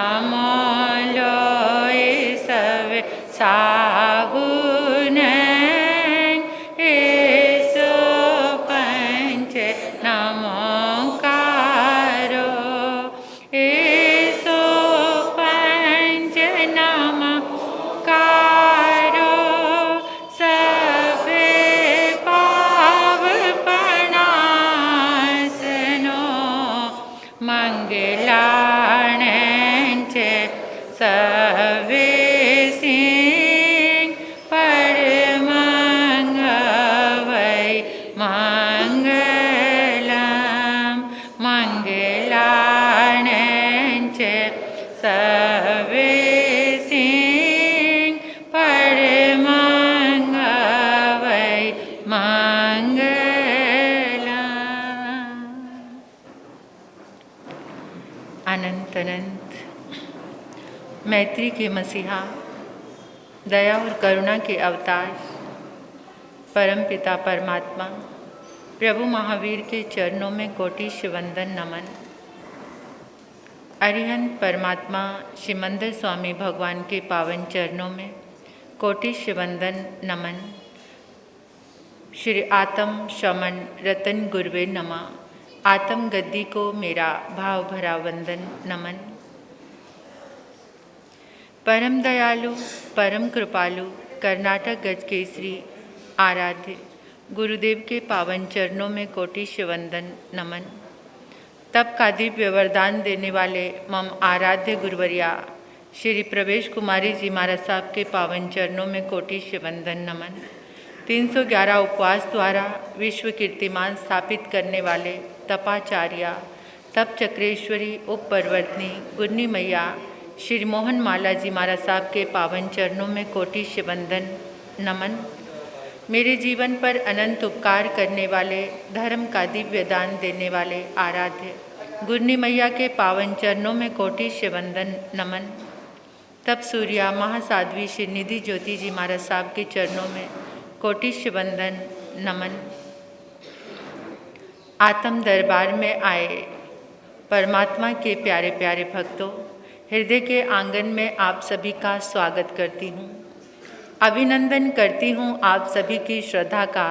नामलोय सब साहुन एसो पंच नमोकारो एसो पंच नमोकारो सबे पाव प्रणासनो मंगलाणंच सबे सिंह परमंगवै मंगलम मंगलाणंच सबे सिंह परमंगवै मंगलम। अनंत अनंत मैत्री के मसीहा, दया और करुणा के अवतार परमपिता परमात्मा प्रभु महावीर के चरणों में कोटिश वंदन नमन। अरिहंत परमात्मा श्रीमंदर स्वामी भगवान के पावन चरणों में कोटिश वंदन नमन। श्री आत्म शमन रतन गुरुवे नमः। आत्म गद्दी को मेरा भाव भरा वंदन नमन। परम दयालु परम कृपालु कर्नाटक गज केसरी आराध्य गुरुदेव के पावन चरणों में कोटिश वंदन नमन। तप का दिव्य वरदान देने वाले मम आराध्य गुरुवरिया श्री प्रवेश कुमारी जी महाराज साहब के पावन चरणों में कोटिश वंदन नमन। 311 उपवास द्वारा विश्व कीर्तिमान स्थापित करने वाले तपाचार्या तप चक्रेश्वरी उप परवर्तनी गुरनी मैया श्री मोहन माला जी महाराज साहब के पावन चरणों में कोटिश वंदन नमन। मेरे जीवन पर अनंत उपकार करने वाले धर्म का दिव्य दान देने वाले आराध्य गुरनी मैया के पावन चरणों में कोटिश वंदन नमन। तप सूर्या महासाध्वी श्री निधि ज्योति जी महाराज साहब के चरणों में कोटिश वंदन नमन। आत्म दरबार में आए परमात्मा के प्यारे प्यारे भक्तों, हृदय के आंगन में आप सभी का स्वागत करती हूँ। अभिनंदन करती हूँ आप सभी की श्रद्धा का,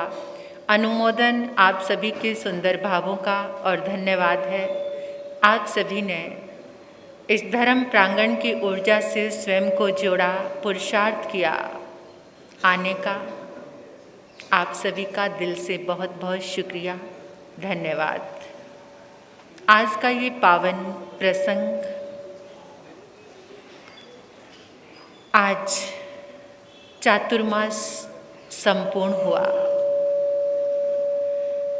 अनुमोदन आप सभी के सुंदर भावों का और धन्यवाद है आप सभी ने इस धर्म प्रांगण की ऊर्जा से स्वयं को जोड़ा, पुरुषार्थ किया आने का। आप सभी का दिल से बहुत बहुत शुक्रिया, धन्यवाद। आज का ये पावन प्रसंग, आज चातुर्मास संपूर्ण हुआ।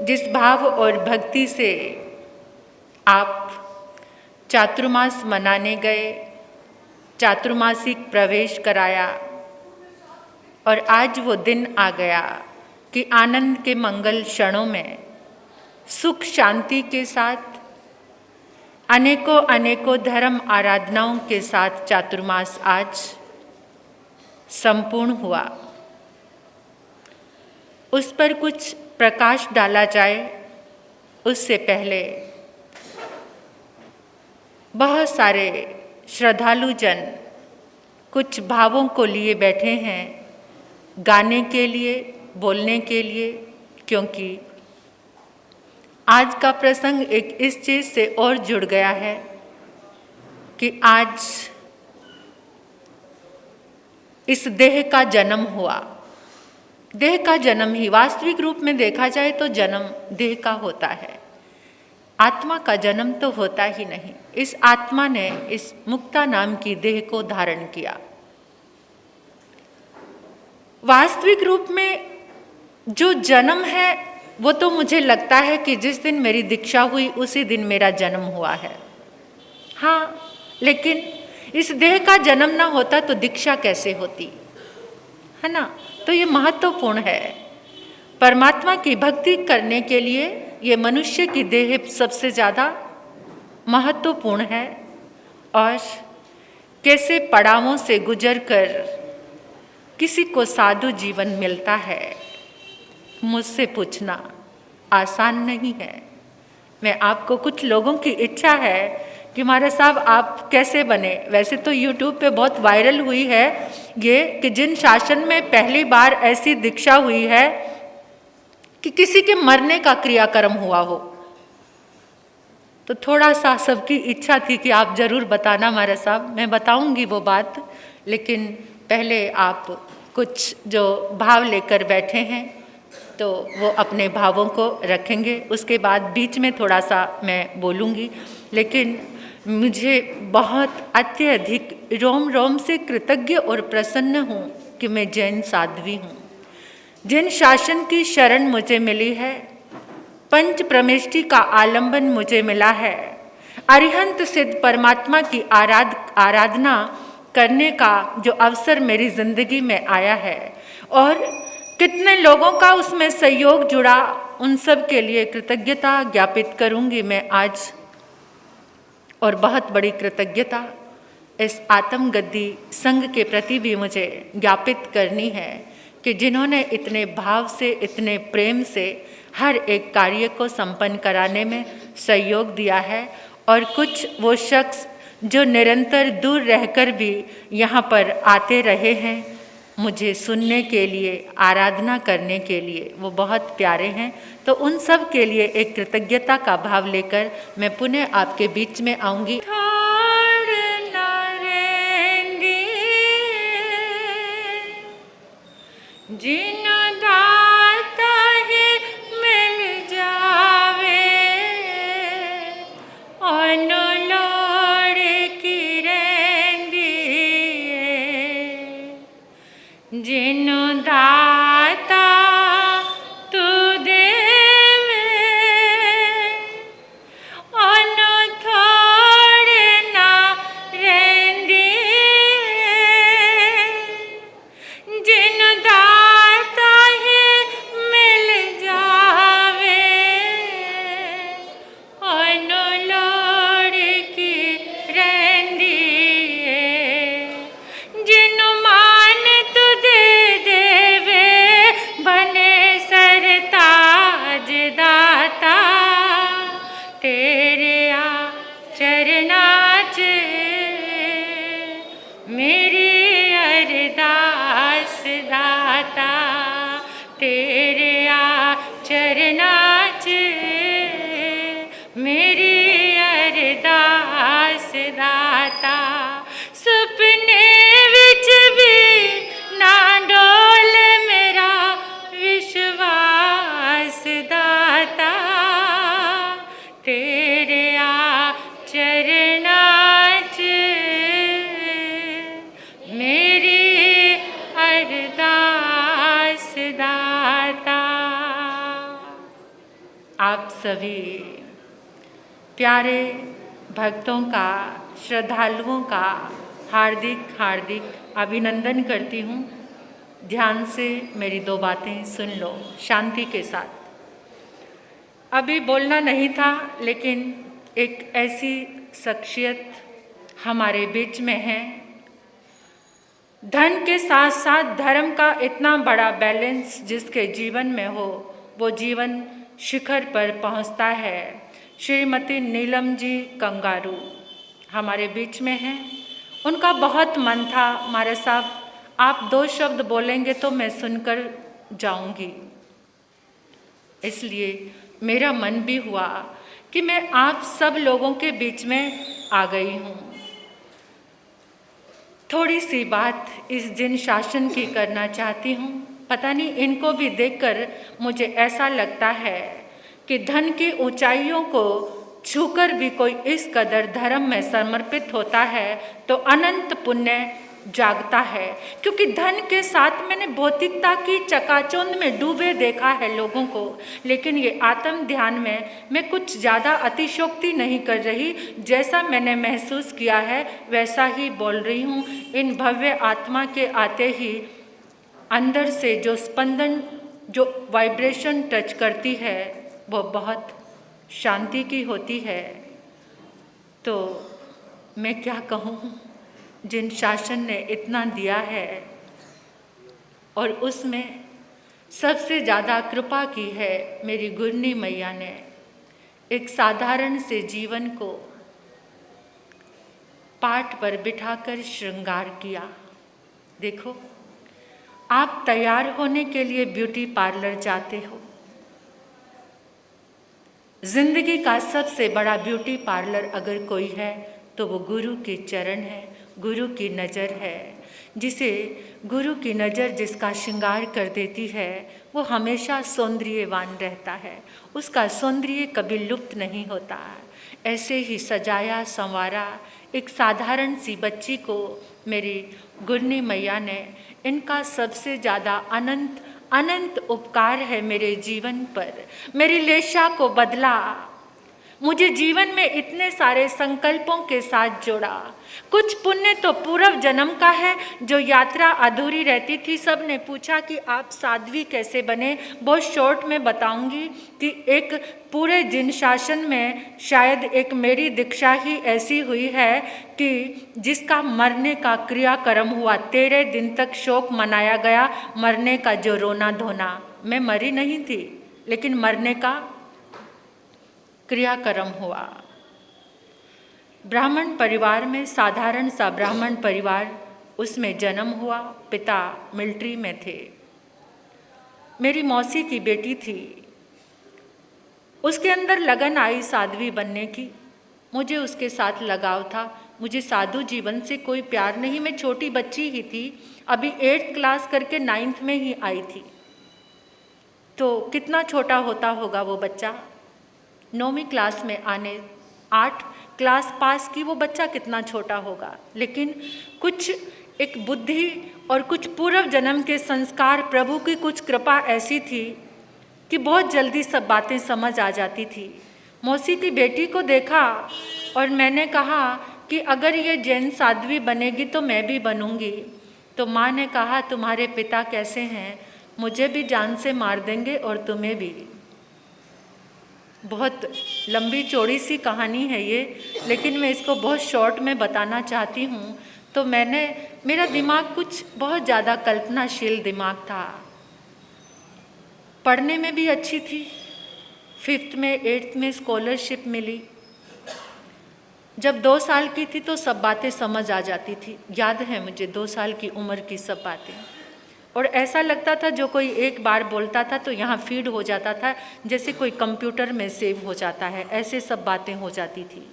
जिस भाव और भक्ति से आप चातुर्मास मनाने गए, चातुर्मासिक प्रवेश कराया और आज वो दिन आ गया कि आनंद के मंगल क्षणों में सुख शांति के साथ अनेकों अनेकों धर्म आराधनाओं के साथ चातुर्मास आज संपूर्ण हुआ। उस पर कुछ प्रकाश डाला जाए उससे पहले बहुत सारे श्रद्धालु जन कुछ भावों को लिए बैठे हैं गाने के लिए, बोलने के लिए, क्योंकि आज का प्रसंग एक इस चीज़ से और जुड़ गया है कि आज इस देह का जन्म हुआ। देह का जन्म ही वास्तविक रूप में देखा जाए तो जन्म देह का होता है, आत्मा का जन्म तो होता ही नहीं। इस आत्मा ने इस मुक्ता नाम की देह को धारण किया। वास्तविक रूप में जो जन्म है वो तो मुझे लगता है कि जिस दिन मेरी दीक्षा हुई उसी दिन मेरा जन्म हुआ है। हाँ, लेकिन इस देह का जन्म ना होता तो दीक्षा कैसे होती, है ना। तो ये महत्वपूर्ण है। परमात्मा की भक्ति करने के लिए ये मनुष्य की देह सबसे ज़्यादा महत्वपूर्ण है। और कैसे पड़ावों से गुजर कर किसी को साधु जीवन मिलता है, मुझसे पूछना आसान नहीं है। मैं आपको, कुछ लोगों की इच्छा है कि महाराज साहब आप कैसे बने। वैसे तो YouTube पे बहुत वायरल हुई है ये कि जिन शासन में पहली बार ऐसी दीक्षा हुई है कि किसी के मरने का क्रियाक्रम हुआ हो। तो थोड़ा सा सबकी इच्छा थी कि आप जरूर बताना महाराज साहब, मैं बताऊंगी वो बात, लेकिन पहले आप कुछ जो भाव लेकर बैठे हैं तो वो अपने भावों को रखेंगे, उसके बाद बीच में थोड़ा सा मैं बोलूँगी। लेकिन मुझे बहुत अत्यधिक रोम रोम से कृतज्ञ और प्रसन्न हूँ कि मैं जैन साध्वी हूँ। जिन शासन की शरण मुझे मिली है, पंच प्रमेष्टि का आलंबन मुझे मिला है, अरिहंत सिद्ध परमात्मा की आराधना करने का जो अवसर मेरी जिंदगी में आया है और कितने लोगों का उसमें सहयोग जुड़ा, उन सब के लिए कृतज्ञता ज्ञापित करूंगी मैं आज। और बहुत बड़ी कृतज्ञता इस आत्मगद्दी संघ के प्रति भी मुझे ज्ञापित करनी है कि जिन्होंने इतने भाव से, इतने प्रेम से हर एक कार्य को संपन्न कराने में सहयोग दिया है। और कुछ वो शख्स जो निरंतर दूर रहकर भी यहाँ पर आते रहे हैं मुझे सुनने के लिए, आराधना करने के लिए, वो बहुत प्यारे हैं। तो उन सब के लिए एक कृतज्ञता का भाव लेकर मैं पुनः आपके बीच में आऊँगी। जिन दाता है मिल जावे अनुलोड़ की रेंदी, जिन दाता तू देवे अनु थोड़ ना रेंदी, जिन दाता है मिल जावे अनुलोड़ की रेंदी, जिन मान तू दे देवे बने सरताज दाता, तेरे चरनाच मेरी अरदास दाता, तेरे चरनाच मेरी अरदास दाता। सुपने विच भी ना डोल मेरा विश्वास दाता, तेरे चरनाच मेरी अरदास दाता। आप सभी प्यारे भक्तों का, श्रद्धालुओं का हार्दिक हार्दिक अभिनंदन करती हूँ। ध्यान से मेरी दो बातें सुन लो शांति के साथ। अभी बोलना नहीं था, लेकिन एक ऐसी शख्सियत हमारे बीच में है, धन के साथ साथ धर्म का इतना बड़ा बैलेंस जिसके जीवन में हो वो जीवन शिखर पर पहुंचता है। श्रीमती नीलम जी कंगारू हमारे बीच में हैं। उनका बहुत मन था महाराज साहब आप दो शब्द बोलेंगे तो मैं सुनकर जाऊंगी, इसलिए मेरा मन भी हुआ कि मैं आप सब लोगों के बीच में आ गई हूँ। थोड़ी सी बात इस जिन शासन की करना चाहती हूँ। पता नहीं इनको भी देखकर मुझे ऐसा लगता है कि धन की ऊंचाइयों को छूकर भी कोई इस कदर धर्म में समर्पित होता है तो अनंत पुण्य जागता है। क्योंकि धन के साथ मैंने भौतिकता की चकाचौंध में डूबे देखा है लोगों को, लेकिन ये आत्म ध्यान में मैं कुछ ज़्यादा अतिशयोक्ति नहीं कर रही, जैसा मैंने महसूस किया है वैसा ही बोल रही हूँ। इन भव्य आत्मा के आते ही अंदर से जो स्पंदन, जो वाइब्रेशन टच करती है वो बहुत शांति की होती है। तो मैं क्या कहूँ, जिन शासन ने इतना दिया है और उसमें सबसे ज़्यादा कृपा की है मेरी गुरनी मैया ने। एक साधारण से जीवन को पाट पर बिठाकर श्रृंगार किया। देखो, आप तैयार होने के लिए ब्यूटी पार्लर जाते हो। जिंदगी का सबसे बड़ा ब्यूटी पार्लर अगर कोई है तो वो गुरु के चरण है, गुरु की नज़र है। जिसे गुरु की नज़र जिसका श्रृंगार कर देती है वो हमेशा सौंदर्यवान रहता है, उसका सौंदर्य कभी लुप्त नहीं होता। ऐसे ही सजाया संवारा एक साधारण सी बच्ची को मेरी गुरनी मैया ने, इनका सबसे ज़्यादा अनंत अनंत उपकार है मेरे जीवन पर। मेरी लेशा को बदला, मुझे जीवन में इतने सारे संकल्पों के साथ जोड़ा। कुछ पुण्य तो पूर्व जन्म का है, जो यात्रा अधूरी रहती थी। सब ने पूछा कि आप साध्वी कैसे बने। बहुत शॉर्ट में बताऊंगी कि एक पूरे जिन शासन में शायद एक मेरी दीक्षा ही ऐसी हुई है कि जिसका मरने का क्रियाक्रम हुआ। 13 दिन तक शोक मनाया गया, मरने का जो रोना धोना। मैं मरी नहीं थी, लेकिन मरने का क्रियाक्रम हुआ। ब्राह्मण परिवार में, साधारण सा ब्राह्मण परिवार, उसमें जन्म हुआ। पिता मिलिट्री में थे। मेरी मौसी की बेटी थी, उसके अंदर लगन आई साध्वी बनने की। मुझे उसके साथ लगाव था। मुझे साधु जीवन से कोई प्यार नहीं। मैं छोटी बच्ची ही थी, अभी 8th क्लास करके 9th में ही आई थी। तो कितना छोटा होता होगा वो बच्चा। 9वीं क्लास में आने, 8 क्लास पास की वो बच्चा कितना छोटा होगा। लेकिन कुछ एक बुद्धि और कुछ पूर्व जन्म के संस्कार, प्रभु की कुछ कृपा ऐसी थी कि बहुत जल्दी सब बातें समझ आ जाती थी। मौसी की बेटी को देखा और मैंने कहा कि अगर ये जैन साध्वी बनेगी तो मैं भी बनूंगी। तो माँ ने कहा तुम्हारे पिता कैसे हैं, मुझे भी जान से मार देंगे और तुम्हें भी। बहुत लंबी चौड़ी सी कहानी है ये, लेकिन मैं इसको बहुत शॉर्ट में बताना चाहती हूँ। तो मेरा दिमाग कुछ बहुत ज़्यादा कल्पनाशील दिमाग था। पढ़ने में भी अच्छी थी। 5th में 8th में स्कॉलरशिप मिली। जब 2 साल की थी तो सब बातें समझ आ जाती थी। याद है मुझे 2 साल की उम्र की सब बातें। और ऐसा लगता था जो कोई एक बार बोलता था तो यहाँ फीड हो जाता था, जैसे कोई कंप्यूटर में सेव हो जाता है, ऐसे सब बातें हो जाती थी।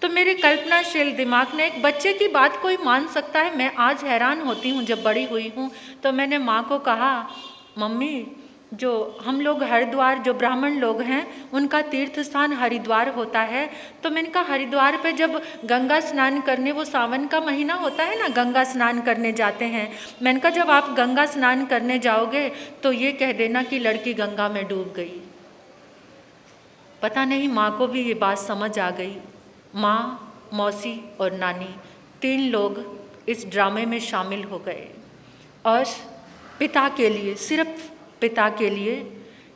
तो मेरे कल्पनाशील दिमाग ने, एक बच्चे की बात कोई मान सकता है। मैं आज हैरान होती हूँ, जब बड़ी हुई हूँ तो मैंने माँ को कहा, मम्मी जो हम लोग हरिद्वार, जो ब्राह्मण लोग हैं उनका तीर्थ स्थान हरिद्वार होता है। तो मैंने कहा हरिद्वार पे जब गंगा स्नान करने, वो सावन का महीना होता है ना, गंगा स्नान करने जाते हैं। मैंने कहा जब आप गंगा स्नान करने जाओगे तो ये कह देना कि लड़की गंगा में डूब गई। पता नहीं माँ को भी ये बात समझ आ गई। माँ, मौसी और नानी 3 लोग इस ड्रामे में शामिल हो गए। और पिता के लिए, सिर्फ पिता के लिए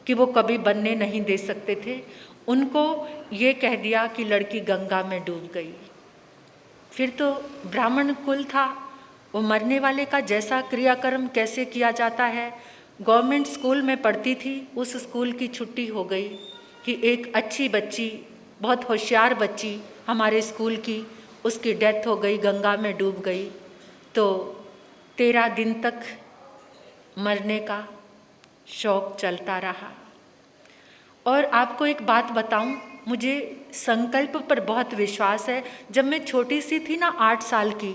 कि वो कभी बनने नहीं दे सकते थे, उनको ये कह दिया कि लड़की गंगा में डूब गई। फिर तो ब्राह्मण कुल था, वो मरने वाले का जैसा क्रियाक्रम कैसे किया जाता है। गवर्नमेंट स्कूल में पढ़ती थी, उस स्कूल की छुट्टी हो गई कि एक अच्छी बच्ची, बहुत होशियार बच्ची हमारे स्कूल की, उसकी डेथ हो गई, गंगा में डूब गई। तो 13 दिन तक मरने का शौक चलता रहा। और आपको एक बात बताऊं, मुझे संकल्प पर बहुत विश्वास है। जब मैं छोटी सी थी ना, 8 साल की,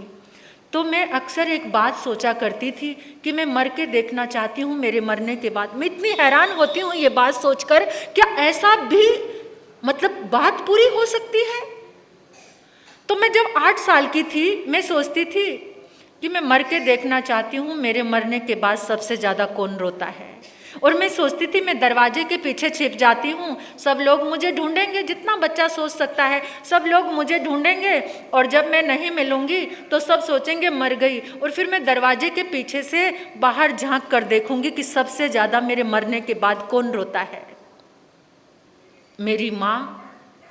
तो मैं अक्सर एक बात सोचा करती थी कि मैं मर के देखना चाहती हूँ मेरे मरने के बाद। मैं इतनी हैरान होती हूँ ये बात सोचकर, क्या ऐसा भी मतलब बात पूरी हो सकती है। तो मैं जब 8 साल की थी, मैं सोचती थी कि मैं मर के देखना चाहती हूँ मेरे मरने के बाद सबसे ज़्यादा कौन रोता है। और मैं सोचती थी मैं दरवाजे के पीछे छिप जाती हूँ, सब लोग मुझे ढूंढेंगे। जितना बच्चा सोच सकता है, सब लोग मुझे ढूंढेंगे और जब मैं नहीं मिलूँगी तो सब सोचेंगे मर गई। और फिर मैं दरवाजे के पीछे से बाहर झांक कर देखूँगी कि सबसे ज़्यादा मेरे मरने के बाद कौन रोता है। मेरी माँ,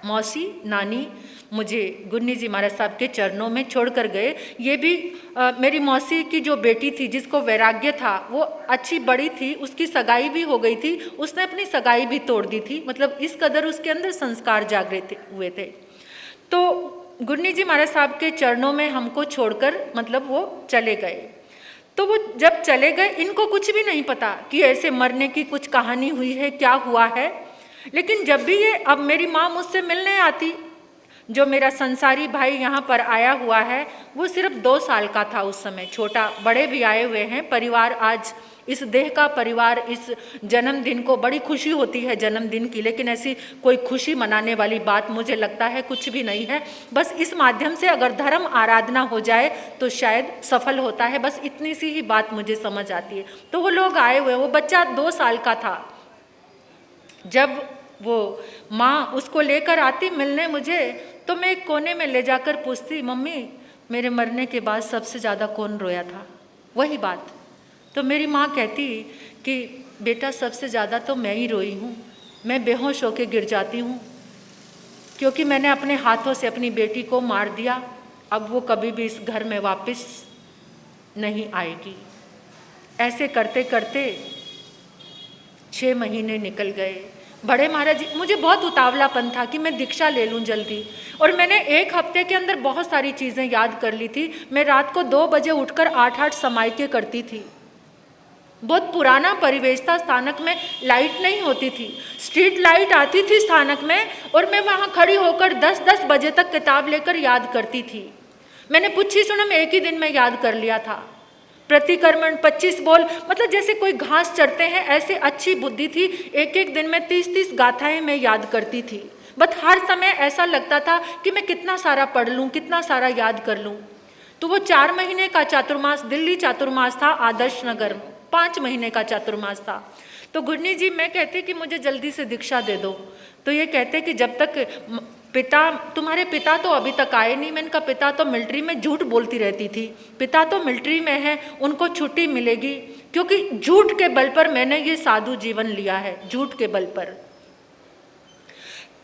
मौसी, नानी मुझे गुन्नी जी महाराज साहब के चरणों में छोड़कर गए। ये भी मेरी मौसी की जो बेटी थी, जिसको वैराग्य था, वो अच्छी बड़ी थी, उसकी सगाई भी हो गई थी, उसने अपनी सगाई भी तोड़ दी थी। मतलब इस कदर उसके अंदर संस्कार जागृत हुए थे। तो गुरनी जी महाराज साहब के चरणों में हमको छोड़कर मतलब वो चले गए। तो वो जब चले गए, इनको कुछ भी नहीं पता कि ऐसे मरने की कुछ कहानी हुई है, क्या हुआ है। लेकिन जब भी ये, अब मेरी माँ मुझसे मिलने आती, जो मेरा संसारी भाई यहाँ पर आया हुआ है वो सिर्फ 2 साल का था उस समय, छोटा। बड़े भी आए हुए हैं, परिवार आज इस देह का परिवार इस जन्मदिन को बड़ी खुशी होती है जन्मदिन की, लेकिन ऐसी कोई खुशी मनाने वाली बात मुझे लगता है कुछ भी नहीं है। बस इस माध्यम से अगर धर्म आराधना हो जाए तो शायद सफल होता है, बस इतनी सी ही बात मुझे समझ आती है। तो वो लोग आए हुए, वो बच्चा 2 साल का था। जब वो माँ उसको लेकर आती मिलने मुझे, तो मैं एक कोने में ले जाकर पूछती, मम्मी मेरे मरने के बाद सबसे ज़्यादा कौन रोया था? वही बात। तो मेरी माँ कहती कि बेटा सबसे ज़्यादा तो मैं ही रोई हूँ, मैं बेहोश होकर गिर जाती हूँ, क्योंकि मैंने अपने हाथों से अपनी बेटी को मार दिया। अब वो कभी भी इस घर में वापस नहीं आएगी। ऐसे करते करते 6 महीने निकल गए। बड़े महाराज जी, मुझे बहुत उतावलापन था कि मैं दीक्षा ले लूँ जल्दी, और मैंने 1 हफ्ते के अंदर बहुत सारी चीज़ें याद कर ली थी। मैं रात को 2 बजे उठकर 8-8 समाइके करती थी। बहुत पुराना परिवेश था, स्थानक में लाइट नहीं होती थी, स्ट्रीट लाइट आती थी स्थानक में, और मैं वहाँ खड़ी होकर 10-10 बजे तक किताब लेकर याद करती थी। मैंने पुच्छी सुनम 1 ही दिन में याद कर लिया था। प्रतिक्रमण 25 बोल, मतलब जैसे कोई घास चढ़ते हैं ऐसे अच्छी बुद्धि थी। 1-1 दिन में 30-30 गाथाएं मैं याद करती थी। बट हर समय ऐसा लगता था कि मैं कितना सारा पढ़ लूँ, कितना सारा याद कर लूँ। तो वो 4 महीने का चातुर्मास, दिल्ली चातुर्मास था आदर्श नगर, 5 महीने का चातुर्मास था। तो गुरनी जी मैं कहती कि मुझे जल्दी से दीक्षा दे दो। तो ये कहते कि जब तक तुम्हारे पिता तो अभी तक आए नहीं। मैंने कहा पिता तो मिलिट्री में, झूठ बोलती रहती थी, पिता तो मिलिट्री में है, उनको छुट्टी मिलेगी, क्योंकि झूठ के बल पर मैंने ये साधु जीवन लिया है, झूठ के बल पर।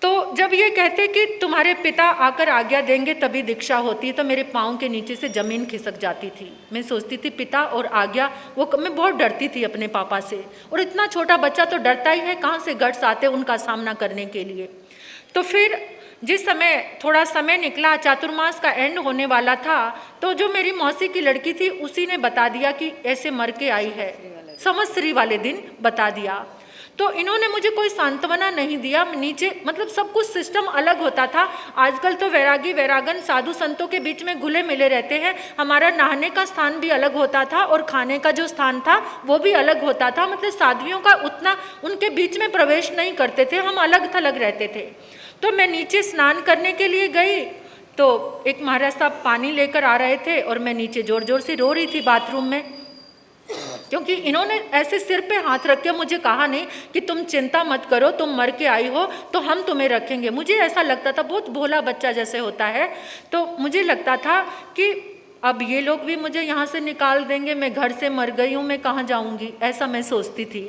तो जब ये कहते कि तुम्हारे पिता आकर आज्ञा देंगे तभी दीक्षा होती है, तो मेरे पाँव के नीचे से जमीन खिसक जाती थी। मैं सोचती थी पिता और आज्ञा, वो मैं बहुत डरती थी अपने पापा से, और इतना छोटा बच्चा तो डरता ही है, कहाँ से गट्स आते उनका सामना करने के लिए। तो फिर जिस समय थोड़ा समय निकला, चातुर्मास का एंड होने वाला था, तो जो मेरी मौसी की लड़की थी उसी ने बता दिया कि ऐसे मर के आई है, संवत्सरी वाले दिन बता दिया। तो इन्होंने मुझे कोई सांत्वना नहीं दिया। नीचे मतलब सब कुछ सिस्टम अलग होता था। आजकल तो वैरागी वैरागन साधु संतों के बीच में घुले मिले रहते हैं। हमारा नहाने का स्थान भी अलग होता था और खाने का जो स्थान था वो भी अलग होता था। मतलब साधुओं का उतना उनके बीच में प्रवेश नहीं करते थे, हम अलग थलग रहते थे। तो मैं नीचे स्नान करने के लिए गई, तो एक महाराज साहब पानी लेकर आ रहे थे और मैं नीचे जोर जोर से रो रही थी बाथरूम में, क्योंकि इन्होंने ऐसे सिर पे हाथ रख के मुझे कहा नहीं कि तुम चिंता मत करो, तुम मर के आई हो तो हम तुम्हें रखेंगे। मुझे ऐसा लगता था, बहुत भोला बच्चा जैसे होता है, तो मुझे लगता था कि अब ये लोग भी मुझे यहाँ से निकाल देंगे, मैं घर से मर गई हूँ, मैं कहाँ जाऊँगी, ऐसा मैं सोचती थी।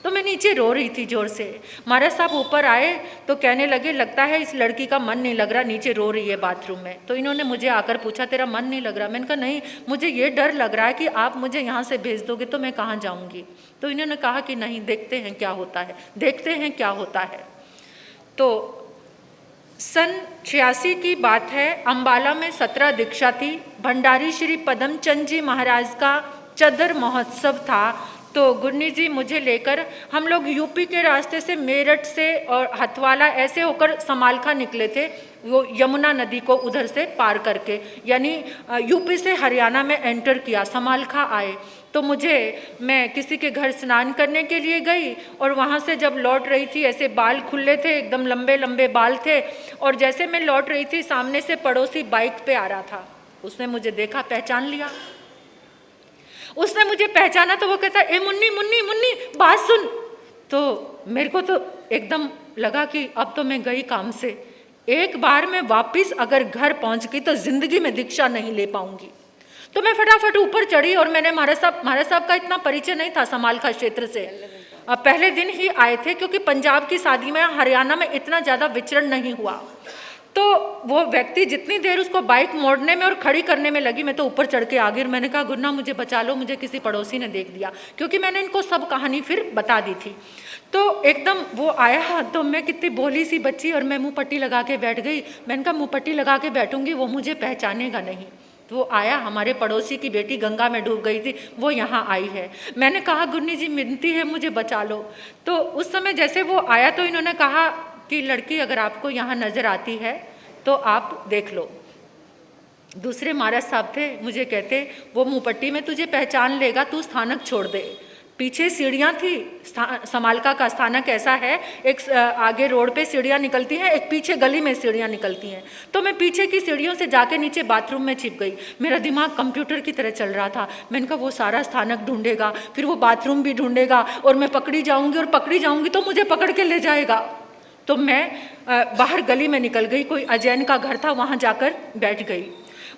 तो मैं नीचे रो रही थी जोर से। महाराज साहब ऊपर आए तो कहने लगे लगता है इस लड़की का मन नहीं लग रहा, नीचे रो रही है बाथरूम में। तो इन्होंने मुझे आकर पूछा तेरा मन नहीं लग रहा? मैंने कहा नहीं, मुझे ये डर लग रहा है कि आप मुझे यहाँ से भेज दोगे तो मैं कहाँ जाऊँगी। तो इन्होंने कहा कि नहीं, देखते हैं क्या होता है, देखते हैं क्या होता है। तो सन 86 की बात है, अम्बाला में 17 दीक्षा थी। भंडारी श्री पदमचंद जी महाराज का चदर महोत्सव था। तो गुरनी जी मुझे लेकर, हम लोग यूपी के रास्ते से मेरठ से और हथवाला ऐसे होकर समालखा निकले थे, वो यमुना नदी को उधर से पार करके, यानी यूपी से हरियाणा में एंटर किया, समालखा आए। तो मैं किसी के घर स्नान करने के लिए गई और वहाँ से जब लौट रही थी, ऐसे बाल खुले थे, एकदम लंबे लंबे बाल थे, और जैसे मैं लौट रही थी सामने से पड़ोसी बाइक पे आ रहा था। उसने मुझे देखा, पहचान लिया। उसने मुझे पहचाना तो वो कहता ए मुन्नी मुन्नी मुन्नी बात सुन। तो मेरे को तो एकदम लगा कि अब तो मैं गई काम से, एक बार मैं वापस अगर घर पहुंच गई तो जिंदगी में दीक्षा नहीं ले पाऊंगी। तो मैं फटाफट ऊपर चढ़ी और मैंने महाराज साहब का इतना परिचय नहीं था समालखा क्षेत्र से, पहले दिन ही आए थे, क्योंकि पंजाब की शादी में हरियाणा में इतना ज़्यादा विचरण नहीं हुआ। तो वो व्यक्ति जितनी देर उसको बाइक मोड़ने में और खड़ी करने में लगी, मैं तो ऊपर चढ़ के आ गई। मैंने कहा गुरना मुझे बचा लो, मुझे किसी पड़ोसी ने देख दिया, क्योंकि मैंने इनको सब कहानी फिर बता दी थी। तो एकदम वो आया, तो मैं कितनी भोली सी बच्ची, और मैं मुँह पट्टी लगा के बैठ गई। मैंने कहा मुँह पट्टी लगा के बैठूंगी, वो मुझे पहचानेगा नहीं। तो वो आया, हमारे पड़ोसी की बेटी गंगा में डूब गई थी, वो यहाँ आई है। मैंने कहा गुन्नी जी मिलती है, मुझे बचा लो। तो उस समय जैसे वो आया तो इन्होंने कहा कि लड़की अगर आपको यहाँ नज़र आती है तो आप देख लो। दूसरे महाराज साहब थे, मुझे कहते वो मुँह पट्टी में तुझे पहचान लेगा, तू स्थानक छोड़ दे। पीछे सीढ़ियाँ थी, समालका का स्थानक ऐसा है, एक आगे रोड पे सीढ़ियाँ निकलती हैं, एक पीछे गली में सीढ़ियाँ निकलती हैं। तो मैं पीछे की सीढ़ियों से जाके नीचे बाथरूम में छिप गई। मेरा दिमाग कंप्यूटर की तरह चल रहा था। मैंने कहा वो सारा स्थानक ढूंढेगा, फिर वो बाथरूम भी ढूंढेगा, और मैं पकड़ी जाऊँगी, और पकड़ी जाऊँगी तो मुझे पकड़ के ले जाएगा। तो मैं बाहर गली में निकल गई, कोई अजैन का घर था, वहाँ जाकर बैठ गई।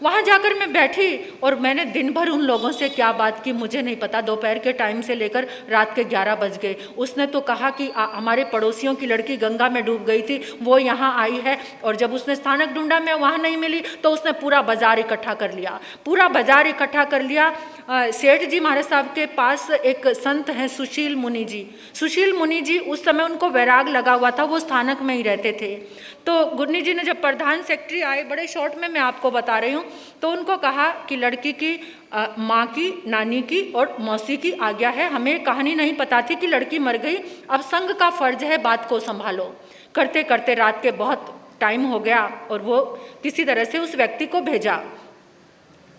वहाँ जाकर मैं बैठी, और मैंने दिन भर उन लोगों से क्या बात की मुझे नहीं पता। दोपहर के टाइम से लेकर रात के 11 बज गए। उसने तो कहा कि हमारे पड़ोसियों की लड़की गंगा में डूब गई थी, वो यहाँ आई है। और जब उसने स्थानक ढूंढा, मैं वहाँ नहीं मिली, तो उसने पूरा बाजार इकट्ठा कर लिया, पूरा बाजार इकट्ठा कर लिया। सेठ जी महाराज साहब के पास एक संत हैं सुशील मुनि जी। सुशील मुनि जी उस समय उनको वैराग लगा हुआ था, वो स्थानक में ही रहते थे। तो गुन्नी जी ने जब प्रधान सेक्रेटरी आए, बड़े शॉर्ट में मैं आपको बता रही हूँ, तो उनको कहा कि लड़की की माँ की, नानी की और मौसी की आज्ञा है, हमें कहानी नहीं पता थी कि लड़की मर गई, अब संघ का फर्ज है बात को संभालो। करते करते रात के बहुत टाइम हो गया, और वो किसी तरह से उस व्यक्ति को भेजा।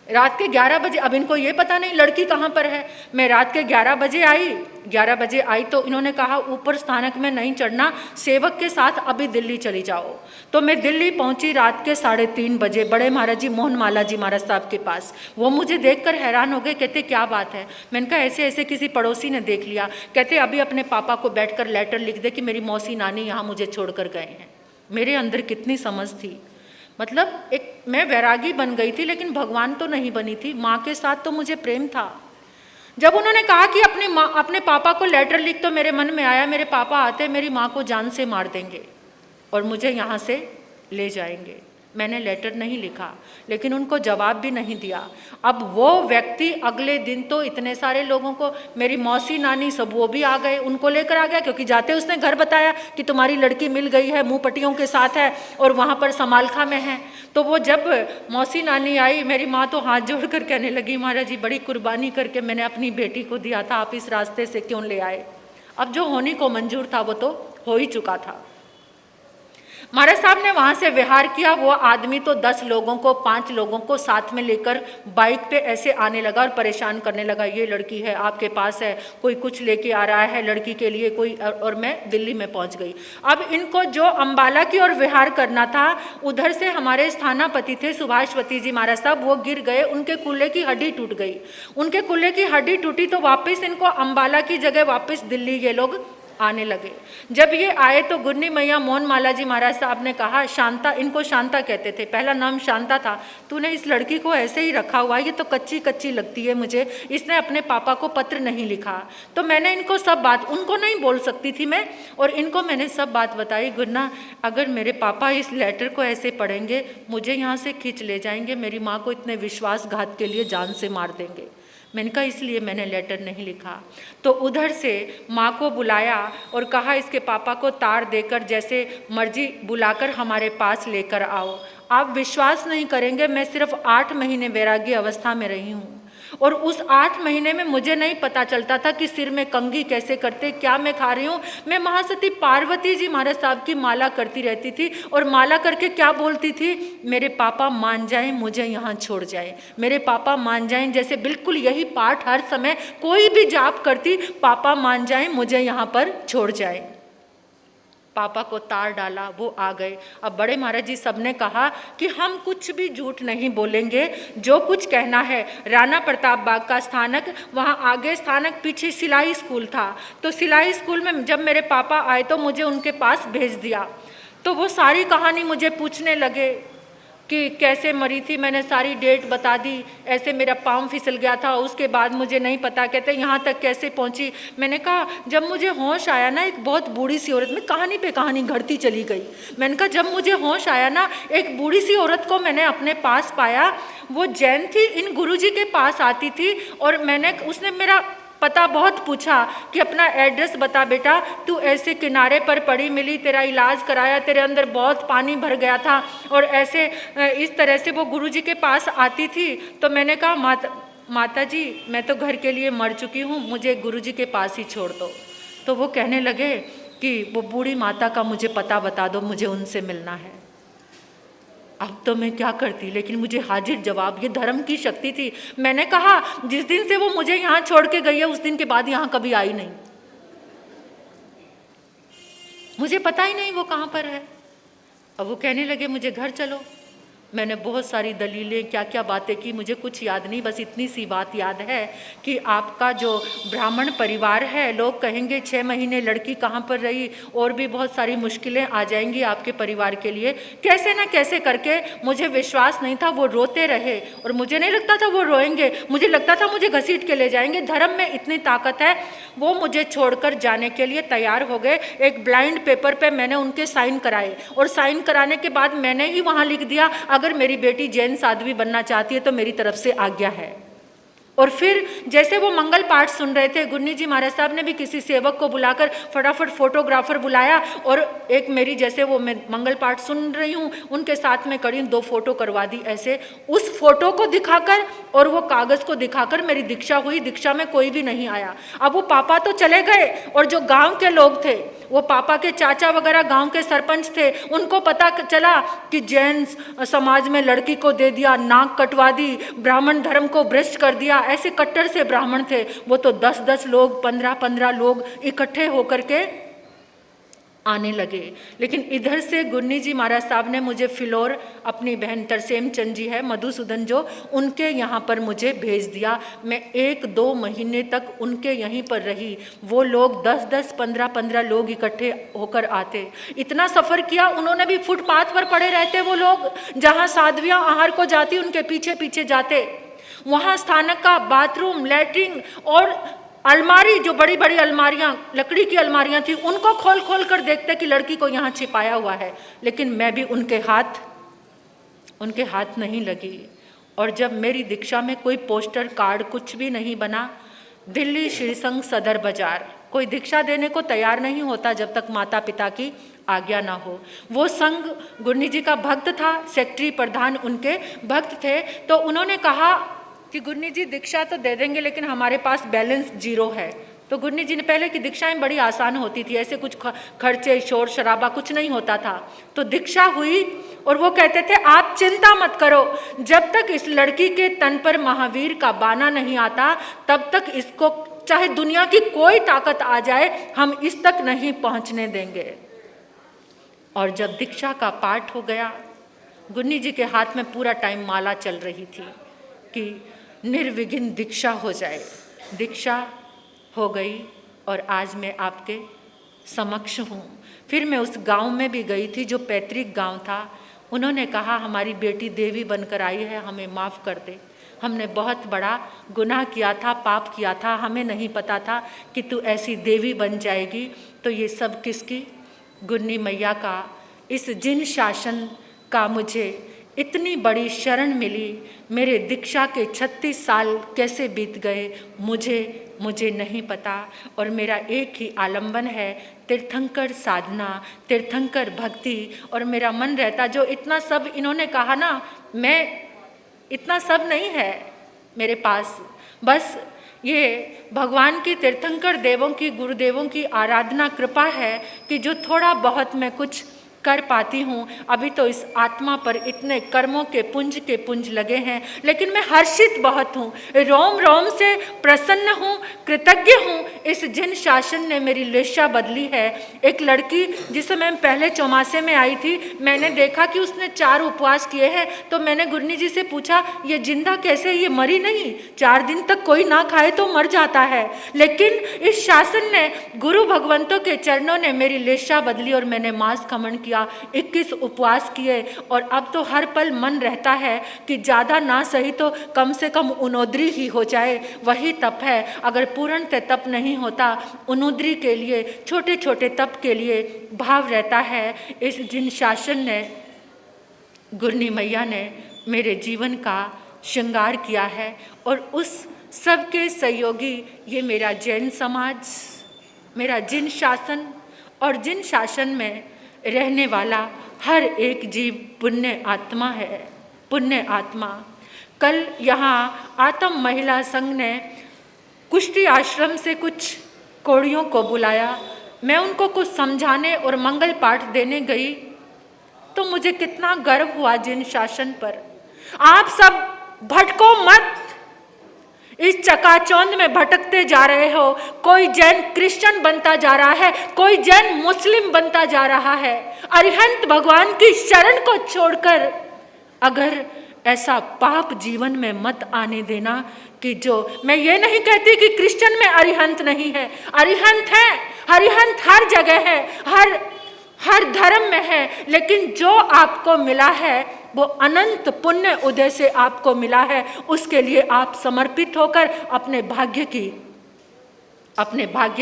रात के 11 बजे, अब इनको ये पता नहीं लड़की कहाँ पर है। मैं रात के 11 बजे आई, 11 बजे आई तो इन्होंने कहा ऊपर स्थानक में नहीं चढ़ना, सेवक के साथ अभी दिल्ली चली जाओ। तो मैं दिल्ली पहुंची रात के 3:30 बजे, बड़े महाराज जी मोहन माला जी महाराज साहब के पास। वो मुझे देखकर हैरान हो गए, कहते क्या बात है। मैंने कहा ऐसे ऐसे किसी पड़ोसी ने देख लिया। कहते अभी अपने पापा को बैठकर लेटर लिख दे कि मेरी मौसी नानी यहाँ मुझे छोड़कर गए हैं। मेरे अंदर कितनी समझ थी, मतलब एक मैं वैरागी बन गई थी, लेकिन भगवान तो नहीं बनी थी। माँ के साथ तो मुझे प्रेम था। जब उन्होंने कहा कि अपने पापा को लेटर लिख, तो मेरे मन में आया मेरे पापा आते मेरी माँ को जान से मार देंगे और मुझे यहाँ से ले जाएंगे। मैंने लेटर नहीं लिखा, लेकिन उनको जवाब भी नहीं दिया। अब वो व्यक्ति अगले दिन तो इतने सारे लोगों को, मेरी मौसी नानी सब वो भी आ गए, उनको लेकर आ गया, क्योंकि जाते उसने घर बताया कि तुम्हारी लड़की मिल गई है, मुँह पट्टियों के साथ है और वहाँ पर समालखा में है। तो वो जब मौसी नानी आई, मेरी माँ तो हाथ जोड़ कर कहने लगी महाराज जी बड़ी कुर्बानी करके मैंने अपनी बेटी को दिया था, आप इस रास्ते से क्यों ले आए। अब जो होने को मंजूर था वो तो हो ही चुका था। महाराज साहब ने वहाँ से विहार किया। वो आदमी तो 10 लोगों को, 5 लोगों को साथ में लेकर बाइक पे ऐसे आने लगा और परेशान करने लगा, ये लड़की है आपके पास है, कोई कुछ लेके आ रहा है लड़की के लिए कोई। और मैं दिल्ली में पहुँच गई। अब इनको जो अम्बाला की ओर विहार करना था, उधर से हमारे स्थानापति थे सुभाषवती जी महाराज साहब, वो गिर गए, उनके कुल्ले की हड्डी टूट गई। उनके कुल्ले की हड्डी टूटी तो वापस इनको अम्बाला की जगह वापस दिल्ली ये लोग आने लगे। जब ये आए तो गुन्नी मैया मोहन माला जी महाराज साहब ने कहा, शांता, इनको शांता कहते थे, पहला नाम शांता था, तूने इस लड़की को ऐसे ही रखा हुआ, ये तो कच्ची कच्ची लगती है मुझे, इसने अपने पापा को पत्र नहीं लिखा। तो मैंने इनको सब बात, उनको नहीं बोल सकती थी मैं, और इनको मैंने सब बात बताई। गुन्ना, अगर मेरे पापा इस लेटर को ऐसे पढ़ेंगे, मुझे यहाँ से खींच ले जाएंगे, मेरी माँ को इतने विश्वासघात के लिए जान से मार देंगे। मैंने कहा इसलिए मैंने लेटर नहीं लिखा। तो उधर से माँ को बुलाया और कहा इसके पापा को तार देकर जैसे मर्जी बुलाकर हमारे पास लेकर आओ। आप विश्वास नहीं करेंगे, मैं सिर्फ 8 महीने वैरागी अवस्था में रही हूँ, और उस 8 महीने में मुझे नहीं पता चलता था कि सिर में कंघी कैसे करते, क्या मैं खा रही हूँ। मैं महासती पार्वती जी महाराज साहब की माला करती रहती थी, और माला करके क्या बोलती थी, मेरे पापा मान जाएं, मुझे यहाँ छोड़ जाए, मेरे पापा मान जाएं। जैसे बिल्कुल यही पाठ हर समय कोई भी जाप करती, पापा मान जाएं, मुझे यहाँ पर छोड़ जाए। पापा को तार डाला, वो आ गए। अब बड़े महाराज जी सबने कहा कि हम कुछ भी झूठ नहीं बोलेंगे, जो कुछ कहना है। राणा प्रताप बाग का स्थानक, वहाँ आगे स्थानक, पीछे सिलाई स्कूल था। तो सिलाई स्कूल में जब मेरे पापा आए तो मुझे उनके पास भेज दिया। तो वो सारी कहानी मुझे पूछने लगे। कि कैसे मरी थी, मैंने सारी डेट बता दी, ऐसे मेरा पाँव फिसल गया था, उसके बाद मुझे नहीं पता, कहते यहाँ तक कैसे पहुँची। मैंने कहा जब मुझे होश आया ना, एक बहुत बूढ़ी सी औरत, में कहानी पे कहानी घड़ती चली गई। मैंने कहा जब मुझे होश आया ना, एक बूढ़ी सी औरत को मैंने अपने पास पाया, वो जैन थी, इन गुरुजी के पास आती थी, और उसने मेरा पता बहुत पूछा कि अपना एड्रेस बता बेटा, तू ऐसे किनारे पर पड़ी मिली, तेरा इलाज कराया, तेरे अंदर बहुत पानी भर गया था, और ऐसे इस तरह से वो गुरुजी के पास आती थी। तो मैंने कहा माता जी मैं तो घर के लिए मर चुकी हूँ, मुझे गुरुजी के पास ही छोड़ दो। तो वो कहने लगे कि वो बूढ़ी माता का मुझे पता बता दो, मुझे उनसे मिलना है। अब तो मैं क्या करती, लेकिन मुझे हाजिर जवाब, ये धर्म की शक्ति थी। मैंने कहा जिस दिन से वो मुझे यहाँ छोड़ के गई है, उस दिन के बाद यहाँ कभी आई नहीं, मुझे पता ही नहीं वो कहाँ पर है। अब वो कहने लगे मुझे घर चलो। मैंने बहुत सारी दलीलें, क्या क्या बातें की, मुझे कुछ याद नहीं, बस इतनी सी बात याद है कि आपका जो ब्राह्मण परिवार है, लोग कहेंगे 6 महीने लड़की कहाँ पर रही, और भी बहुत सारी मुश्किलें आ जाएंगी आपके परिवार के लिए। कैसे ना कैसे करके, मुझे विश्वास नहीं था, वो रोते रहे, और मुझे नहीं लगता था वो रोएंगे, मुझे लगता था मुझे घसीट के ले जाएंगे। धर्म में इतनी ताकत है, वो मुझे छोड़कर जाने के लिए तैयार हो गए। एक ब्लाइंड पेपर पे मैंने उनके साइन कराए, और साइन कराने के बाद मैंने ही वहाँ लिख दिया अगर मेरी बेटी जैन साध्वी बनना चाहती है तो मेरी तरफ से आज्ञा है। और फिर जैसे वो मंगल पाठ सुन रहे थे, गुन्नी जी महाराज साहब ने भी किसी सेवक को बुलाकर फटाफट फोटोग्राफर बुलाया, और एक मेरी, जैसे वो मैं मंगल पाठ सुन रही हूँ उनके साथ में करीब 2 फोटो करवा दी ऐसे, उस फोटो को दिखाकर और वो कागज़ को दिखाकर मेरी दीक्षा हुई। दीक्षा में कोई भी नहीं आया। अब वो पापा तो चले गए, और जो गाँव के लोग थे, वो पापा के चाचा वगैरह गांव के सरपंच थे, उनको पता चला कि जैन समाज में लड़की को दे दिया, नाक कटवा दी, ब्राह्मण धर्म को भ्रष्ट कर दिया। ऐसे कट्टर से ब्राह्मण थे वो, तो 10-10 लोग, 15-15 लोग इकट्ठे होकर के आने लगे। लेकिन इधर से गुन्नी जी महाराज साहब ने मुझे फिलौर, अपनी बहन तरसेम चंद जी है, मधुसूदन जो, उनके यहाँ पर मुझे भेज दिया। मैं 1-2 महीने तक उनके यहीं पर रही। वो लोग 10-10, 15-15 लोग इकट्ठे होकर आते। इतना सफ़र किया, उन्होंने भी फुटपाथ पर पड़े रहते वो लोग, जहाँ साध्वियाँ आहार को जाती उनके पीछे पीछे जाते। वहाँ स्थानक का बाथरूम, लैट्रिन और अलमारी, जो बड़ी बड़ी अलमारियाँ, लकड़ी की अलमारियाँ थी, उनको खोल खोल कर देखते कि लड़की को यहाँ छिपाया हुआ है। लेकिन मैं भी उनके हाथ नहीं लगी। और जब मेरी दीक्षा में कोई पोस्टर कार्ड कुछ भी नहीं बना, दिल्ली श्री संघ सदर बाजार, कोई दीक्षा देने को तैयार नहीं होता जब तक माता पिता की आज्ञा ना हो। वो संघ गुन्नी जी का भक्त था, सेक्रेटरी प्रधान उनके भक्त थे। तो उन्होंने कहा कि गुन्नी जी दीक्षा तो दे देंगे, लेकिन हमारे पास बैलेंस 0 है। तो गुन्नी जी ने, पहले की दीक्षाएं बड़ी आसान होती थी, ऐसे कुछ खर्चे शोर शराबा कुछ नहीं होता था। तो दीक्षा हुई, और वो कहते थे आप चिंता मत करो, जब तक इस लड़की के तन पर महावीर का बाना नहीं आता, तब तक इसको चाहे दुनिया की कोई ताकत आ जाए, हम इस तक नहीं पहुंचने देंगे। और जब दीक्षा का पाठ हो गया, गुन्नी जी के हाथ में पूरा टाइम माला चल रही थी कि निर्विघ्न दीक्षा हो जाए। दीक्षा हो गई, और आज मैं आपके समक्ष हूँ। फिर मैं उस गांव में भी गई थी जो पैतृक गांव था। उन्होंने कहा हमारी बेटी देवी बनकर आई है, हमें माफ़ कर दे, हमने बहुत बड़ा गुनाह किया था, पाप किया था, हमें नहीं पता था कि तू ऐसी देवी बन जाएगी। तो ये सब किसकी? गुन्नी मैया का, इस जिन शासन का मुझे इतनी बड़ी शरण मिली। मेरे दीक्षा के 36 साल कैसे बीत गए मुझे नहीं पता। और मेरा एक ही आलंबन है, तीर्थंकर साधना, तीर्थंकर भक्ति। और मेरा मन रहता, जो इतना सब इन्होंने कहा ना, मैं इतना सब नहीं है मेरे पास, बस ये भगवान की, तीर्थंकर देवों की, गुरुदेवों की आराधना कृपा है कि जो थोड़ा बहुत मैं कुछ कर पाती हूँ। अभी तो इस आत्मा पर इतने कर्मों के पुंज लगे हैं, लेकिन मैं हर्षित बहुत हूँ, रोम रोम से प्रसन्न हूँ, कृतज्ञ हूँ इस जिन शासन ने मेरी लिशा बदली है। एक लड़की जिस समय मैं पहले चौमासे में आई थी, मैंने देखा कि उसने 4 उपवास किए हैं, तो मैंने गुरनी जी से पूछा ये जिंदा कैसे, ये मरी नहीं? 4 दिन तक कोई ना खाए तो मर जाता है। लेकिन इस शासन ने, गुरु भगवंतों के चरणों ने मेरी लिशा बदली और मैंने मांस खमन किया, 21 उपवास किए और अब तो हर पल मन रहता है कि ज़्यादा ना सही तो कम से कम उनोद्री ही हो जाए, वही तप है। अगर पूर्णतः तप नहीं होता, उनोद्री के लिए, छोटे छोटे तप के लिए भाव रहता है। इस जिन शासन ने, गुरनी मैया ने मेरे जीवन का श्रृंगार किया है और उस सबके सहयोगी ये मेरा जैन समाज, मेरा जिन शासन और जिन शासन में रहने वाला हर एक जीव पुण्य आत्मा है, पुण्य आत्मा। कल यहाँ आत्म महिला संघ ने कुष्टी आश्रम से कुछ कोड़ियों को बुलाया। मैं उनको कुछ समझाने और मंगल पाठ देने गई तो मुझे कितना गर्व हुआ जिन शासन पर। आप सब भटको मत, इस चकाचौंध में भटकते जा रहे हो। कोई जैन क्रिश्चियन बनता जा रहा है, कोई जैन मुस्लिम बनता जा रहा है। अरिहंत भगवान की शरण को छोड़कर अगर ऐसा पाप जीवन में मत आने देना कि जो, मैं ये नहीं कहती कि क्रिश्चियन में अरिहंत नहीं है, अरिहंत है, अरिहंत हर जगह है, हर धर्म में है, लेकिन जो आपको मिला है वो अनंत पुण्य उदय से आपको मिला है। उसके लिए आप समर्पित होकर अपने भाग्य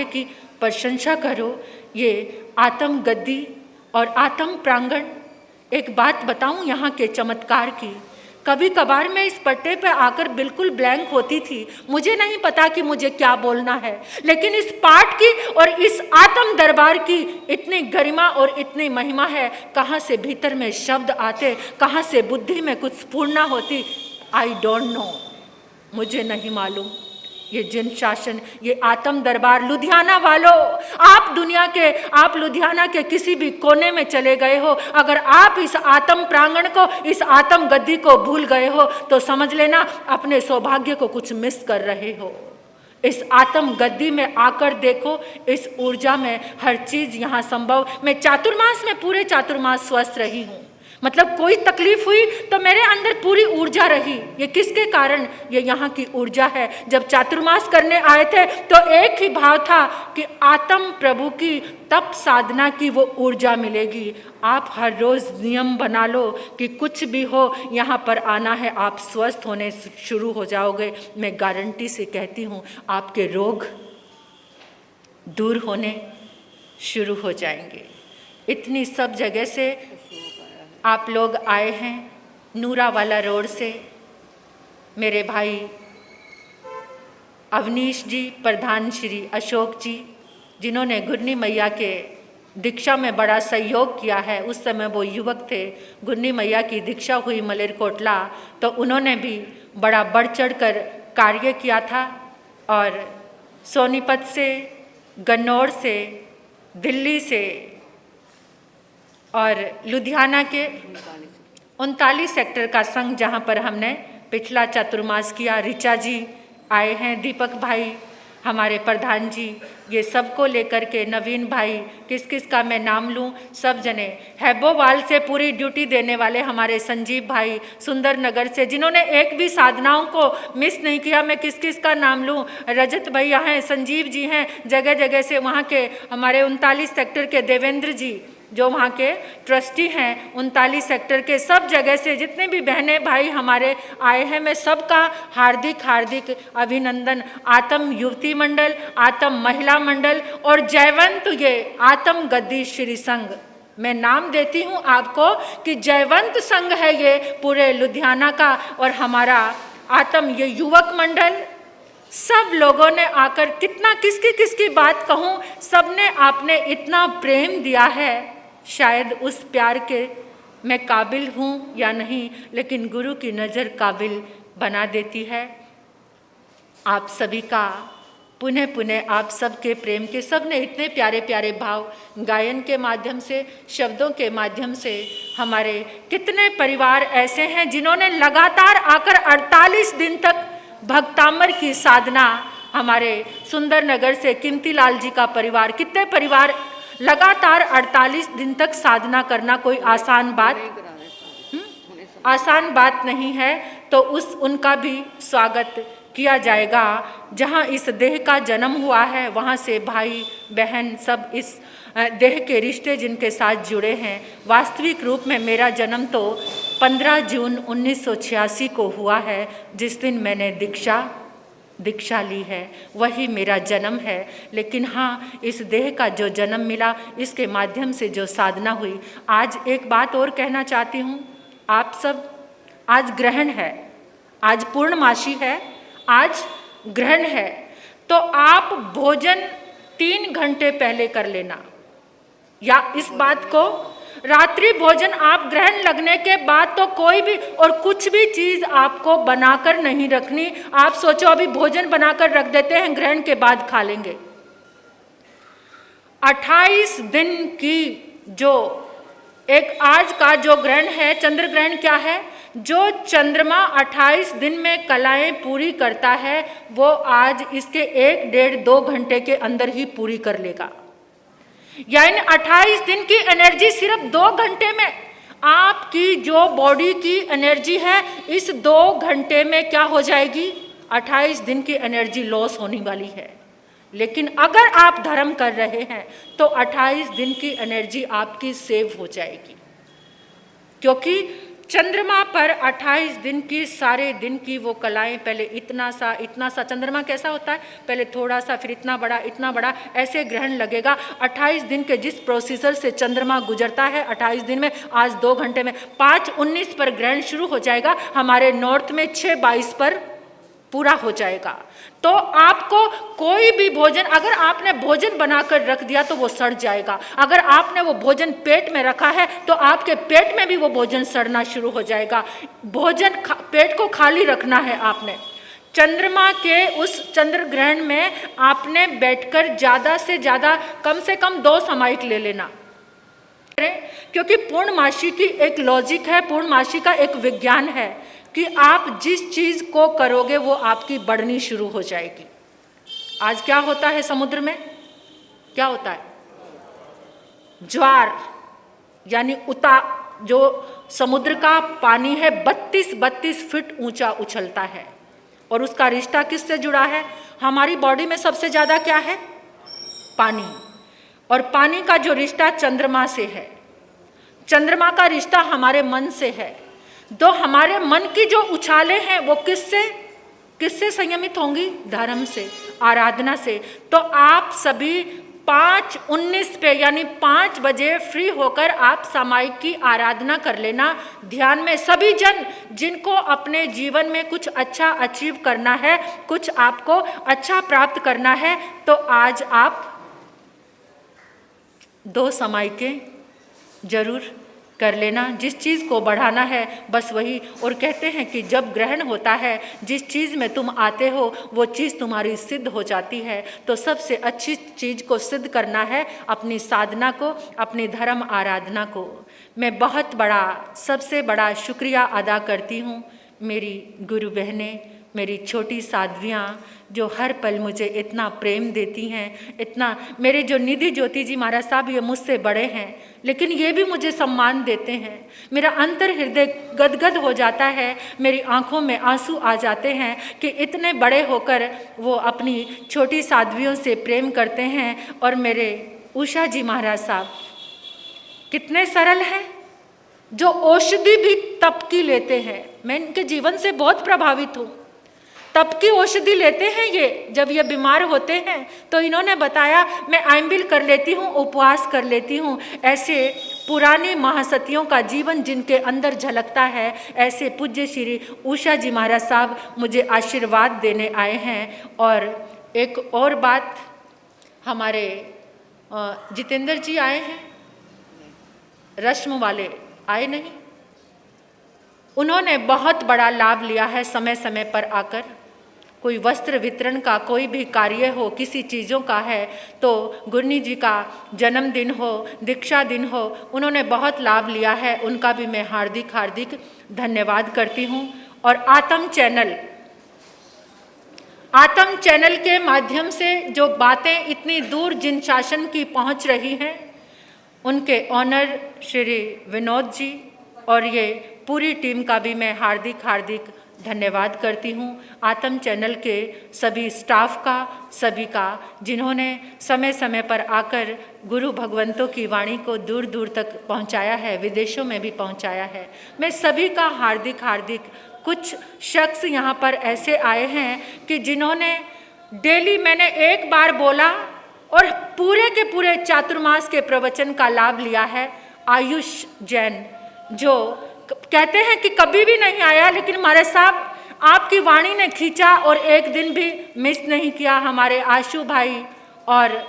की प्रशंसा करो। ये आत्म गद्दी और आत्म प्रांगण, एक बात बताऊं यहाँ के चमत्कार की। कभी कभार मैं इस पट्टे पे आकर बिल्कुल ब्लैंक होती थी, मुझे नहीं पता कि मुझे क्या बोलना है, लेकिन इस पाठ की और इस आत्म दरबार की इतनी गरिमा और इतनी महिमा है। कहाँ से भीतर में शब्द आते, कहाँ से बुद्धि में कुछ स्फूर्णा होती, आई डोंट नो, मुझे नहीं मालूम। ये जिन शासन, ये आत्म दरबार, लुधियाना वालों, आप लुधियाना के किसी भी कोने में चले गए हो, अगर आप इस आत्म प्रांगण को, इस आत्म गद्दी को भूल गए हो तो समझ लेना अपने सौभाग्य को कुछ मिस कर रहे हो। इस आत्म गद्दी में आकर देखो, इस ऊर्जा में हर चीज यहाँ संभव। मैं चातुर्मास में पूरे चातुर्मास स्वस्थ रही हूँ, मतलब कोई तकलीफ हुई तो मेरे अंदर पूरी ऊर्जा रही। ये किसके कारण? ये यहाँ की ऊर्जा है। जब चातुर्मास करने आए थे तो एक ही भाव था कि आत्म प्रभु की तप साधना की वो ऊर्जा मिलेगी। आप हर रोज नियम बना लो कि कुछ भी हो यहाँ पर आना है, आप स्वस्थ होने शुरू हो जाओगे। मैं गारंटी से कहती हूँ आपके रोग दूर होने शुरू हो जाएंगे। इतनी सब जगह से आप लोग आए हैं, नूरावाला रोड से मेरे भाई अवनीश जी, प्रधान श्री अशोक जी, जिन्होंने गुरनी मैया के दीक्षा में बड़ा सहयोग किया है। उस समय वो युवक थे, गुरनी मैया की दीक्षा हुई मलेरकोटला, तो उन्होंने भी बड़ा बढ़ चढ़ कर कार्य किया था। और सोनीपत से, गन्नौर से, दिल्ली से और लुधियाना के 39 सेक्टर का संघ जहाँ पर हमने पिछला चातुर्मास किया, ऋचा जी आए हैं, दीपक भाई, हमारे प्रधान जी, ये सबको लेकर के, नवीन भाई, किस किस का मैं नाम लूँ, सब जने, हैबोवाल से पूरी ड्यूटी देने वाले हमारे संजीव भाई, सुंदर नगर से जिन्होंने एक भी साधनाओं को मिस नहीं किया, मैं किस किस का नाम लूँ, रजत भैया हैं, संजीव जी हैं, जगह जगह से, वहाँ के हमारे 39 सेक्टर के देवेंद्र जी जो वहाँ के ट्रस्टी हैं, 39 सेक्टर के, सब जगह से जितने भी बहनें भाई हमारे आए हैं, मैं सबका हार्दिक हार्दिक अभिनंदन। आत्म युवती मंडल, आत्म महिला मंडल और जयवंत ये आत्म गद्दी श्री संघ, मैं नाम देती हूँ आपको कि जयवंत संघ है ये पूरे लुधियाना का। और हमारा आत्म ये युवक मंडल, सब लोगों ने आकर, कितना किसकी बात कहूँ, सबने आपने इतना प्रेम दिया है। शायद उस प्यार के मैं काबिल हूँ या नहीं, लेकिन गुरु की नज़र काबिल बना देती है। आप सभी का पुनः पुनः आप सबके प्रेम के, सब ने इतने प्यारे प्यारे भाव गायन के माध्यम से, शब्दों के माध्यम से, हमारे कितने परिवार ऐसे हैं जिन्होंने लगातार आकर 48 दिन तक भक्तामर की साधना हमारे सुंदर नगर से कीमती लाल जी का परिवार, कितने परिवार लगातार 48 दिन तक साधना करना कोई आसान बात नहीं है। तो उनका भी स्वागत किया जाएगा। जहाँ इस देह का जन्म हुआ है वहाँ से भाई बहन सब इस देह के रिश्ते जिनके साथ जुड़े हैं। वास्तविक रूप में मेरा जन्म तो 15 जून 1986 को हुआ है, जिस दिन मैंने दीक्षा ली है, वही मेरा जन्म है। लेकिन हाँ, इस देह का जो जन्म मिला, इसके माध्यम से जो साधना हुई। आज एक बात और कहना चाहती हूँ, आप सब, आज ग्रहण है, आज पूर्णमासी है, आज ग्रहण है, तो आप भोजन 3 घंटे पहले कर लेना, या इस बात को रात्रि भोजन आप ग्रहण लगने के बाद तो कोई भी और कुछ भी चीज आपको बनाकर नहीं रखनी। आप सोचो अभी भोजन बनाकर रख देते हैं, ग्रहण के बाद खा लेंगे। 28 दिन की जो एक आज का जो ग्रहण है, चंद्र ग्रहण क्या है, जो चंद्रमा 28 दिन में कलाएं पूरी करता है, वो आज इसके 1-1.5-2 घंटे के अंदर ही पूरी कर लेगा। यानी 28 दिन की एनर्जी सिर्फ 2 घंटे में, आपकी जो बॉडी की एनर्जी है इस 2 घंटे में क्या हो जाएगी, 28 दिन की एनर्जी लॉस होने वाली है। लेकिन अगर आप धर्म कर रहे हैं तो 28 दिन की एनर्जी आपकी सेव हो जाएगी, क्योंकि चंद्रमा पर 28 दिन की सारे दिन की वो कलाएं, पहले इतना सा चंद्रमा कैसा होता है, पहले थोड़ा सा, फिर इतना बड़ा, ऐसे ग्रहण लगेगा। 28 दिन के जिस प्रोसीजर से चंद्रमा गुजरता है 28 दिन में, आज 2 घंटे में 5:19 पर ग्रहण शुरू हो जाएगा। हमारे नॉर्थ में 6:22 पर पूरा हो जाएगा। तो आपको कोई भी भोजन, अगर आपने भोजन बनाकर रख दिया तो वो सड़ जाएगा। अगर आपने वो भोजन पेट में रखा है तो आपके पेट में भी वो भोजन सड़ना शुरू हो जाएगा। भोजन पेट को खाली रखना है आपने। चंद्रमा के उस चंद्र ग्रहण में आपने बैठकर ज़्यादा से ज़्यादा कम से कम 2 सामायिक ले लेना, क्योंकि पूर्णमासी की एक लॉजिक है, पूर्णमासी का एक विज्ञान है कि आप जिस चीज को करोगे वो आपकी बढ़नी शुरू हो जाएगी। आज क्या होता है समुद्र में, क्या होता है, ज्वार, यानी जो समुद्र का पानी है 32 फीट ऊंचा उछलता है। और उसका रिश्ता किससे जुड़ा है, हमारी बॉडी में सबसे ज्यादा क्या है, पानी। और पानी का जो रिश्ता चंद्रमा से है, चंद्रमा का रिश्ता हमारे मन से है। तो हमारे मन की जो उछाले हैं वो किससे संयमित होंगी, धर्म से, आराधना से। तो आप सभी 5:19 पे यानी 5 बजे फ्री होकर आप सामायिक की आराधना कर लेना। ध्यान में सभी जन जिनको अपने जीवन में कुछ अच्छा अचीव करना है, कुछ आपको अच्छा प्राप्त करना है, तो आज आप 2 सामायिकें जरूर कर लेना। जिस चीज़ को बढ़ाना है बस वही। और कहते हैं कि जब ग्रहण होता है, जिस चीज़ में तुम आते हो वो चीज़ तुम्हारी सिद्ध हो जाती है। तो सबसे अच्छी चीज़ को सिद्ध करना है, अपनी साधना को, अपनी धर्म आराधना को। मैं बहुत बड़ा, सबसे बड़ा शुक्रिया अदा करती हूँ मेरी गुरु बहनें, मेरी छोटी साध्वियाँ जो हर पल मुझे इतना प्रेम देती हैं, इतना। मेरे जो निधि ज्योति जी महाराज साहब, ये मुझसे बड़े हैं लेकिन ये भी मुझे सम्मान देते हैं। मेरा अंतर हृदय गदगद हो जाता है, मेरी आंखों में आंसू आ जाते हैं कि इतने बड़े होकर वो अपनी छोटी साध्वियों से प्रेम करते हैं। और मेरे उषा जी महाराज साहब कितने सरल हैं, जो औषधि भी तप की लेते हैं। मैं इनके जीवन से बहुत प्रभावित हूँ। तप की औषधि लेते हैं ये, जब ये बीमार होते हैं तो इन्होंने बताया मैं आइंबिल कर लेती हूँ, उपवास कर लेती हूँ। ऐसे पुराने महासतियों का जीवन जिनके अंदर झलकता है, ऐसे पूज्य श्री उषा जी महाराज साहब मुझे आशीर्वाद देने आए हैं। और एक और बात, हमारे जितेंद्र जी आए हैं, रश्म वाले आए नहीं, उन्होंने बहुत बड़ा लाभ लिया है समय समय पर आकर। कोई वस्त्र वितरण का कोई भी कार्य हो, किसी चीज़ों का है, तो गुरनी जी का जन्मदिन हो, दीक्षा दिन हो, उन्होंने बहुत लाभ लिया है। उनका भी मैं हार्दिक हार्दिक धन्यवाद करती हूँ। और आत्म चैनल, आत्म चैनल के माध्यम से जो बातें इतनी दूर जिन शासन की पहुंच रही हैं, उनके ऑनर श्री विनोद जी और ये पूरी टीम का भी मैं हार्दिक धन्यवाद करती हूँ। आत्म चैनल के सभी स्टाफ का, सभी का, जिन्होंने समय समय पर आकर गुरु भगवंतों की वाणी को दूर दूर तक पहुँचाया है, विदेशों में भी पहुँचाया है। मैं सभी का हार्दिक कुछ शख्स यहाँ पर ऐसे आए हैं कि जिन्होंने डेली, मैंने एक बार बोला और पूरे के पूरे चातुर्मास के प्रवचन का लाभ लिया है। आयुष जैन जो कहते हैं कि कभी भी नहीं आया, लेकिन हमारे साहब आपकी वाणी ने खींचा और एक दिन भी मिस नहीं किया। हमारे आशु भाई और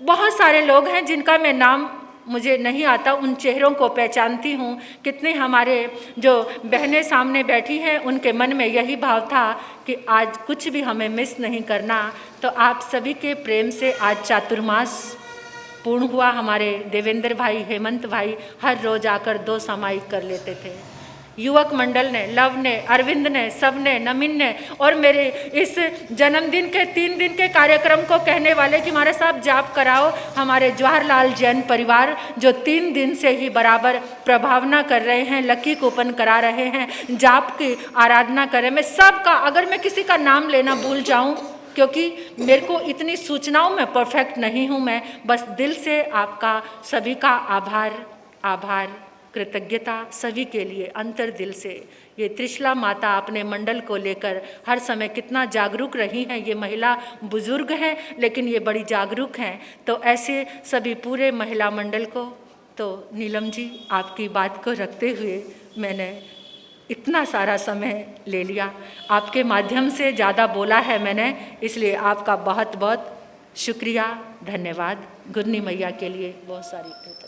बहुत सारे लोग हैं जिनका मैं नाम मुझे नहीं आता, उन चेहरों को पहचानती हूँ। कितने हमारे जो बहनें सामने बैठी हैं, उनके मन में यही भाव था कि आज कुछ भी हमें मिस नहीं करना। तो आप सभी के प्रेम से आज चातुर्मास पूर्ण हुआ। हमारे देवेंद्र भाई, हेमंत भाई हर रोज आकर 2 सामायिक कर लेते थे। युवक मंडल ने, लव ने, अरविंद ने, सब ने, नमिन ने, और मेरे इस जन्मदिन के 3 दिन के कार्यक्रम को कहने वाले कि हमारे साथ जाप कराओ, हमारे जवाहरलाल जैन परिवार जो 3 दिन से ही बराबर प्रभावना कर रहे हैं, लकी कूपन करा रहे हैं, जाप की आराधना कर रहे हैं। मैं सबका, अगर मैं किसी का नाम लेना भूल जाऊं, क्योंकि मेरे को इतनी सूचनाओं में परफेक्ट नहीं हूँ, मैं बस दिल से आपका सभी का आभार कृतज्ञता सभी के लिए अंतर दिल से। ये त्रिशला माता अपने मंडल को लेकर हर समय कितना जागरूक रही हैं। ये महिला बुजुर्ग हैं लेकिन ये बड़ी जागरूक हैं। तो ऐसे सभी पूरे महिला मंडल को, तो नीलम जी आपकी बात को रखते हुए मैंने इतना सारा समय ले लिया, आपके माध्यम से ज़्यादा बोला है मैंने, इसलिए आपका बहुत बहुत शुक्रिया, धन्यवाद। गुरनी मैया के लिए बहुत सारी कृतज्ञता।